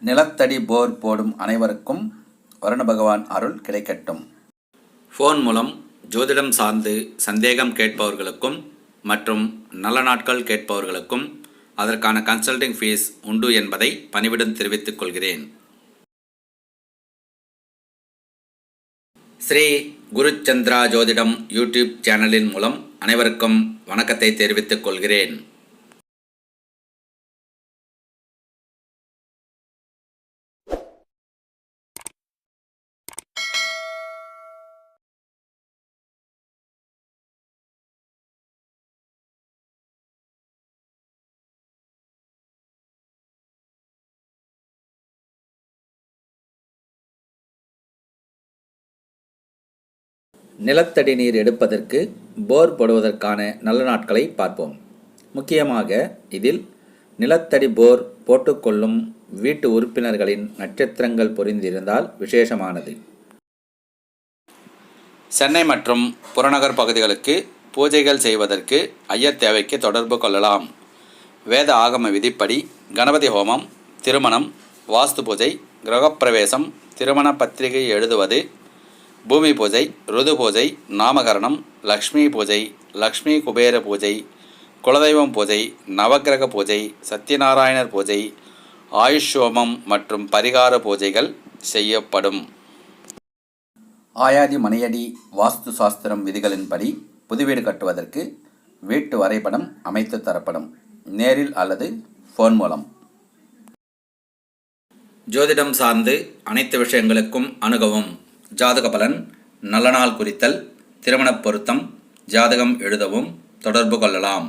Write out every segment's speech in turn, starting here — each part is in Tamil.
நிலத்தடி போர் போடும் அனைவருக்கும் வருண பகவான் அருள் கிடைக்கட்டும். ஃபோன் மூலம் ஜோதிடம் சார்ந்து சந்தேகம் கேட்பவர்களுக்கும் மற்றும் நல்ல நாட்கள் கேட்பவர்களுக்கும் அதற்கான கன்சல்டிங் ஃபீஸ் உண்டு என்பதை பணிவுடன் தெரிவித்துக் கொள்கிறேன். ஸ்ரீ குருச்சந்திரா ஜோதிடம் யூடியூப் சேனலின் மூலம் அனைவருக்கும் வணக்கத்தை தெரிவித்துக் கொள்கிறேன். நிலத்தடி நீர் எடுப்பதற்கு போர் போடுவதற்கான நல்ல நாட்களை பார்ப்போம். முக்கியமாக இதில் நிலத்தடி போர் போட்டுக்கொள்ளும் வீட்டு உறுப்பினர்களின் நட்சத்திரங்கள் பொருந்திருந்தால் விசேஷமானது. சென்னை மற்றும் புறநகர் பகுதிகளுக்கு பூஜைகள் செய்வதற்கு ஐயர் தேவைக்கு தொடர்பு கொள்ளலாம். வேத ஆகம விதிப்படி கணபதி ஹோமம், திருமணம், வாஸ்து பூஜை, கிரகப்பிரவேசம், திருமண பத்திரிகை எழுதுவது, பூமி பூஜை, ருது பூஜை, நாமகரணம், லக்ஷ்மி பூஜை, லக்ஷ்மி குபேர பூஜை, குலதெய்வம் பூஜை, நவக்கிரக பூஜை, சத்யநாராயணர் பூஜை, ஆயுஷ்யோமம் மற்றும் பரிகார பூஜைகள் செய்யப்படும். ஆயாதி மனையடி வாஸ்து சாஸ்திரம் விதிகளின்படி புதுவீடு கட்டுவதற்கு வீட்டு வரைபடம் அமைத்து தரப்படும். நேரில் அல்லது ஃபோன் மூலம். ஜோதிடம் சார்ந்து அனைத்து விஷயங்களுக்கும் அணுகவும். ஜாதக பலன், நல்ல நாள் குறித்தல், திருமணப் பொருத்தம், ஜாதகம் எழுதவும் தொடர்பு கொள்ளலாம்.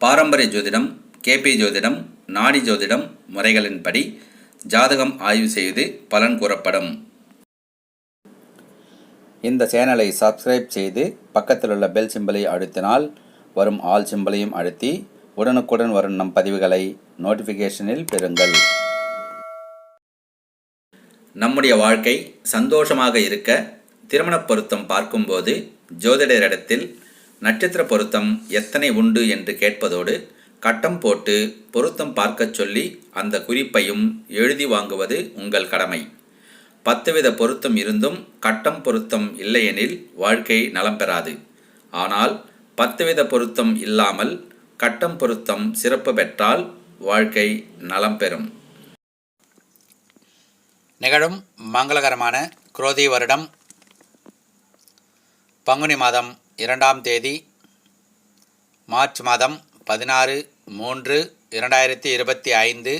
பாரம்பரிய ஜோதிடம், கேபி ஜோதிடம், நாடி ஜோதிடம் முறைகளின்படி ஜாதகம் ஆய்வு செய்து பலன் கூறப்படும். இந்த சேனலை சப்ஸ்கிரைப் செய்து பக்கத்தில் உள்ள பெல் சிம்பலை அழுத்தினால் வரும் ஆல் சிம்பலையும் அழுத்தி உடனுக்குடன் வரும் நம் பதிவுகளை நோட்டிஃபிகேஷனில் பெறுங்கள். நம்முடைய வாழ்க்கை சந்தோஷமாக இருக்க திருமணப் பொருத்தம் பார்க்கும்போது ஜோதிடரிடத்தில் நட்சத்திர பொருத்தம் எத்தனை உண்டு என்று கேட்பதோடு கட்டம் போட்டு பொருத்தம் பார்க்கச் சொல்லி அந்த குறிப்பையும் எழுதி வாங்குவது உங்கள் கடமை. 10 வித பொருத்தம் இருந்தும் கட்டம் பொருத்தம் இல்லையெனில் வாழ்க்கை நலம் பெறாது. ஆனால் 10 வித பொருத்தம் இல்லாமல் கட்டம் பொருத்தம் சிறப்பு பெற்றால் வாழ்க்கை நலம் பெறும். நிகழும் மங்களகரமான குரோதி வருடம் பங்குனி மாதம் 2ஆம் தேதி, மார்ச் மாதம் 16/3/2025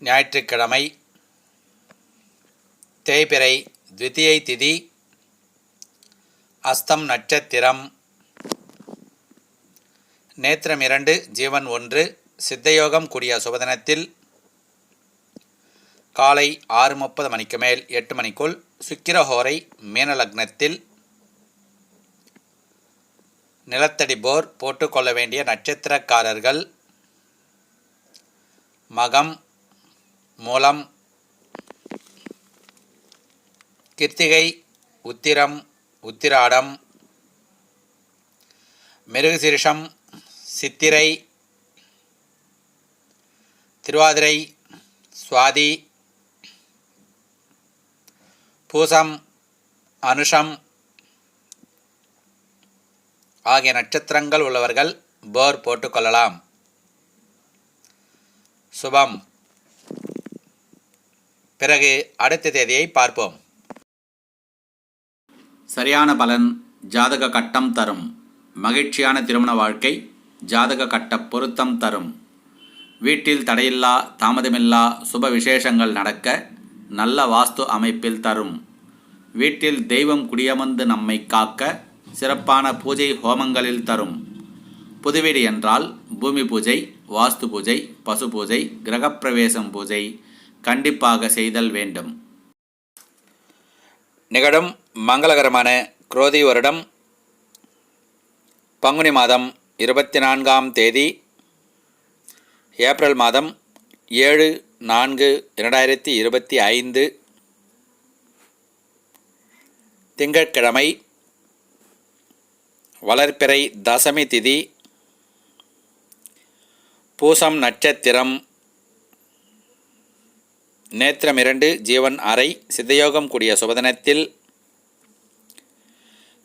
ஞாயிற்றுக்கிழமை, தேய்பிறை த்விதியை திதி, அஸ்தம் நட்சத்திரம், நேத்திரம் 2, ஜீவன் 1, சித்தயோகம் கூடிய சுபதினத்தில் காலை 6:30 மணிக்கு மேல் 8 மணிக்குள் சுக்கிரஹோரை மீன லக்னத்தில். நிலத்தடி போர் போட்டுக்கொள்ள வேண்டிய நட்சத்திரக்காரர்கள் மகம், மூலம், கிருத்திகை, உத்திரம், உத்திராடம், மிருகசீரிஷம், சித்திரை, திருவாதிரை, சுவாதி, பூசம், அனுஷம் ஆகிய நட்சத்திரங்கள் உள்ளவர்கள் போர் போட்டுக்கொள்ளலாம். சுபம். பிறகு அடுத்த தேதியை பார்ப்போம். சரியான பலன் ஜாதக கட்டம் தரும். மகிழ்ச்சியான திருமண வாழ்க்கை ஜாதக கட்ட பொருத்தம் தரும். வீட்டில் தடையில்லா தாமதமில்லா சுப விசேஷங்கள் நடக்க நல்ல வாஸ்து அமைப்பில் தரும். வீட்டில் தெய்வம் குடியமர்ந்து நம்மை காக்க சிறப்பான பூஜை ஹோமங்களில் தரும். புதுவீடு என்றால் பூமி பூஜை, வாஸ்து பூஜை, பசு பூஜை, கிரகப்பிரவேசம் பூஜை கண்டிப்பாக செய்தல் வேண்டும். நிகழும் மங்களகரமான குரோதி வருடம் பங்குனி மாதம் 24ஆம் தேதி, ஏப்ரல் மாதம் 7/4/2025 திங்கட்கிழமை, வளர்பிறை தசமி திதி, பூசம் நட்சத்திரம், நேத்திரம் 2 ஜீவன் அறை சித்தயோகம் கூடிய சுபதினத்தில்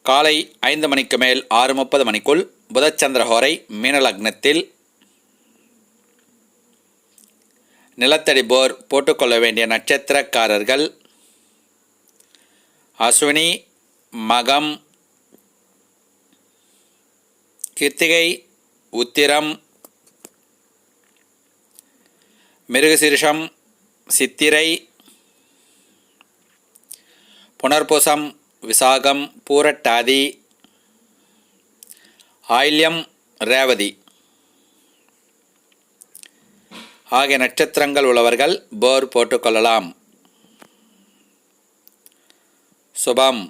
காலை 5 மணிக்கு மேல் 6:30 மணிக்குள் புதச்சந்திரஹோரை மீன லக்னத்தில் நிலத்தடி போர் போட்டுக்கொள்ள வேண்டிய நட்சத்திரக்காரர்கள் அஸ்வினி, மகம், கிருத்திகை, உத்திரம், மிருகசீரிஷம், சித்திரை, புனர்பூசம், விசாகம், பூரட்டாதி, ஆயில்யம், ரேவதி ஆகிய நட்சத்திரங்கள் உள்ளவர்கள் போர் போட்டுக்கொள்ளலாம். சுபம்.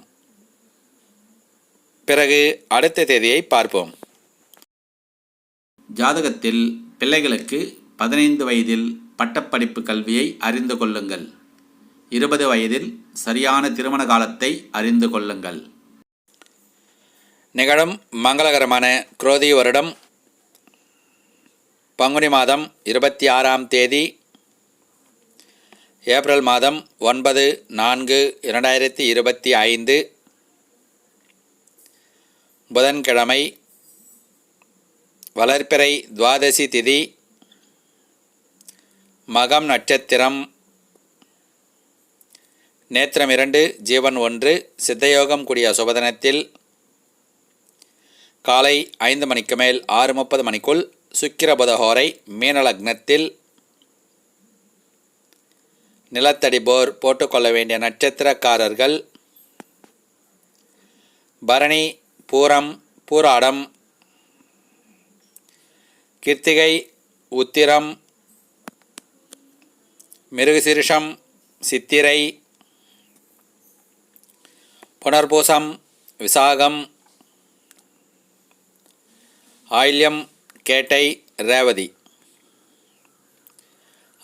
பிறகு அடுத்த தேதியை பார்ப்போம். ஜாதகத்தில் பிள்ளைகளுக்கு 15 வயதில் பட்டப்படிப்பு கல்வியை அறிந்து கொள்ளுங்கள். 20 வயதில் சரியான திருமண காலத்தை அறிந்து கொள்ளுங்கள். நிகழும் மங்களகரமான குரோதி வருடம் பங்குனி மாதம் 26ஆம் தேதி ஏப்ரல் மாதம் 9/4/2025 புதன்கிழமை, வளர்பிறை துவாதசி திதி, மகம் நட்சத்திரம், நேத்திரம் 2 ஜீவன் 1 சித்தயோகம் கூடிய சுபதினத்தில் காலை 5 மணிக்கு மேல் 6:30 மணிக்குள் சுக்கிரபுதஹோரை மீன லக்னத்தில் நிலத்தடி போர் போட்டுக்கொள்ள வேண்டிய நட்சத்திரக்காரர்கள் பரணி, பூரம், பூராடம், கிருத்திகை, உத்திரம், மிருகசீரிஷம், சித்திரை, புனர்பூசம், விசாகம், ஆயில்யம், கேட்டை, ரேவதி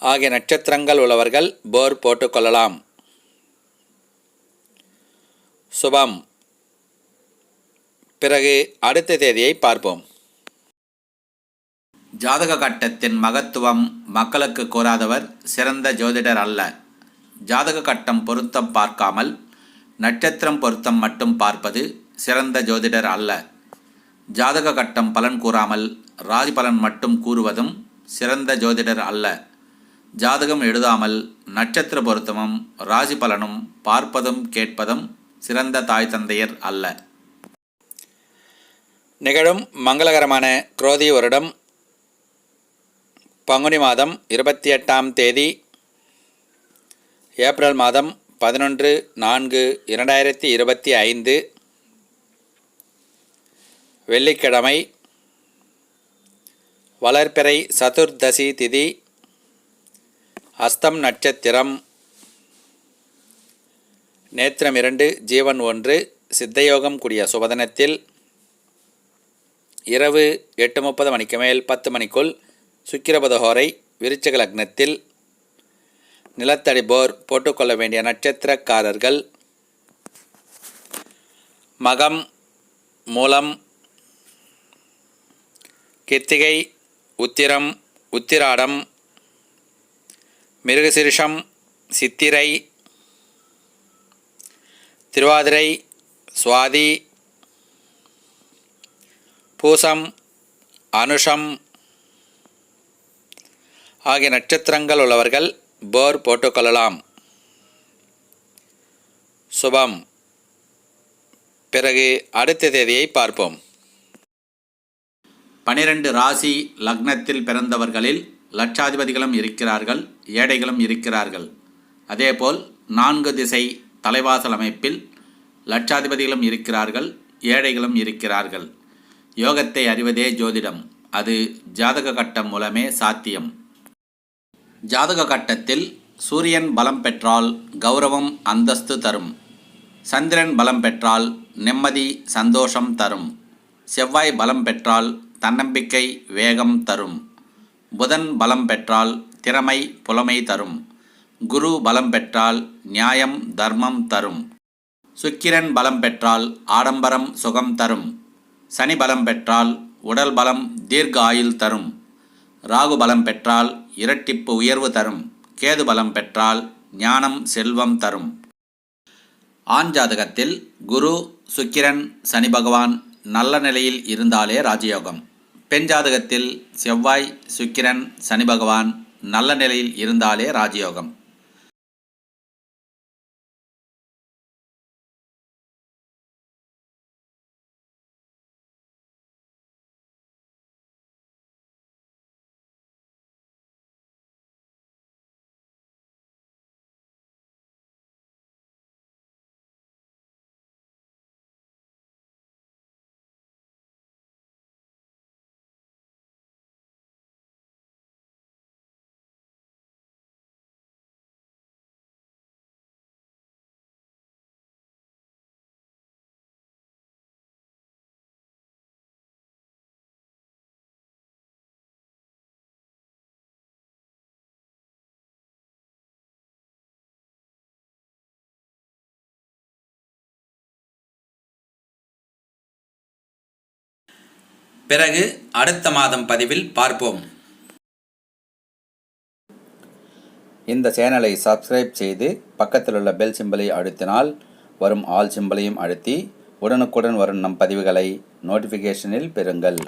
ஆகிய நட்சத்திரங்கள் உள்ளவர்கள் போர் போட்டுக்கொள்ளலாம். சுபம். பிறகு அடுத்த தேதியை பார்ப்போம். ஜாதக கட்டத்தின் மகத்துவம் மக்களுக்கு கூறாதவர் சிறந்த ஜோதிடர் அல்ல. ஜாதக கட்டம் பொருத்தம் பார்க்காமல் நட்சத்திரம் பொருத்தம் மட்டும் பார்ப்பது சிறந்த ஜோதிடர் அல்ல. ஜாதக கட்டம் பலன் கூறாமல் ராசி பலன் மட்டும் கூறுவதும் சிறந்த ஜோதிடர் அல்ல. ஜாதகம் எழுதாமல் நட்சத்திர பொருத்தமும் ராசி பலனும் பார்ப்பதும் கேட்பதும் சிறந்த தாய் தந்தையர் அல்ல. நிகழும் மங்களகரமான குரோதி வருடம் பங்குனி மாதம் 28ஆம் தேதி ஏப்ரல் மாதம் 11/4/2025 வெள்ளிக்கிழமை, வளர்பிறை சதுர்தசி திதி, அஸ்தம் நட்சத்திரம், நேத்திரம் 2 ஜீவன் 1 சித்தயோகம் கூடிய சுபதினத்தில் இரவு 8:30 மணிக்கு மேல் 10 மணிக்குள் சுக்கிரபுதஹோரை விருச்சிக லக்னத்தில் நிலத்தடி போர் போட்டுக்கொள்ள வேண்டிய நட்சத்திரக்காரர்கள் மகம், மூலம், கிருத்திகை, உத்திரம், உத்திராடம், மிருகசீரிஷம், சித்திரை, திருவாதிரை, சுவாதி, பூசம், அனுஷம் ஆகிய நட்சத்திரங்கள் உள்ளவர்கள் போர் போட்டுக்கொள்ளலாம். சுபம். பிறகு அடுத்த தேதியை பார்ப்போம். 12 ராசி லக்னத்தில் பிறந்தவர்களில் லட்சாதிபதிகளும் இருக்கிறார்கள், ஏழைகளும் இருக்கிறார்கள். அதேபோல் 4 திசை தலைவாசல் அமைப்பில் லட்சாதிபதிகளும் இருக்கிறார்கள், ஏழைகளும் இருக்கிறார்கள். யோகத்தை அறிவதே ஜோதிடம். அது ஜாதக கட்டம் மூலமே சாத்தியம். ஜாதக கட்டத்தில் சூரியன் பலம் பெற்றால் கௌரவம், அந்தஸ்து தரும். சந்திரன் பலம் பெற்றால் நிம்மதி, சந்தோஷம் தரும். செவ்வாய் பலம் பெற்றால் தன்னம்பிக்கை, வேகம் தரும். புதன் பலம் பெற்றால் திறமை, புலமை தரும். குரு பலம் பெற்றால் நியாயம், தர்மம் தரும். சுக்கிரன் பலம் பெற்றால் ஆடம்பரம், சுகம் தரும். சனி பலம் பெற்றால் உடல் பலம், தீர்க்க ஆயுள் தரும். ராகு பலம் பெற்றால் இரட்டிப்பு உயர்வு தரும். கேது பலம் பெற்றால் ஞானம் செல்வம் தரும். ஆண் ஜாதகத்தில் குரு, சுக்கிரன், சனி பகவான் நல்ல நிலையில் இருந்தாலே ராஜயோகம். பெண் ஜாதகத்தில் செவ்வாய், சுக்கிரன், சனி பகவான் நல்ல நிலையில் இருந்தாலே ராஜயோகம். பிறகு அடுத்த மாதம் பதிவில் பார்ப்போம். இந்த சேனலை சப்ஸ்கிரைப் செய்து பக்கத்தில் உள்ள பெல் சிம்பலை அழுத்தினால் வரும் ஆல் சிம்பலையும் அழுத்தி உடனுக்குடன் வரும் நம் பதிவுகளை நோட்டிஃபிகேஷனில் பெறுங்கள்.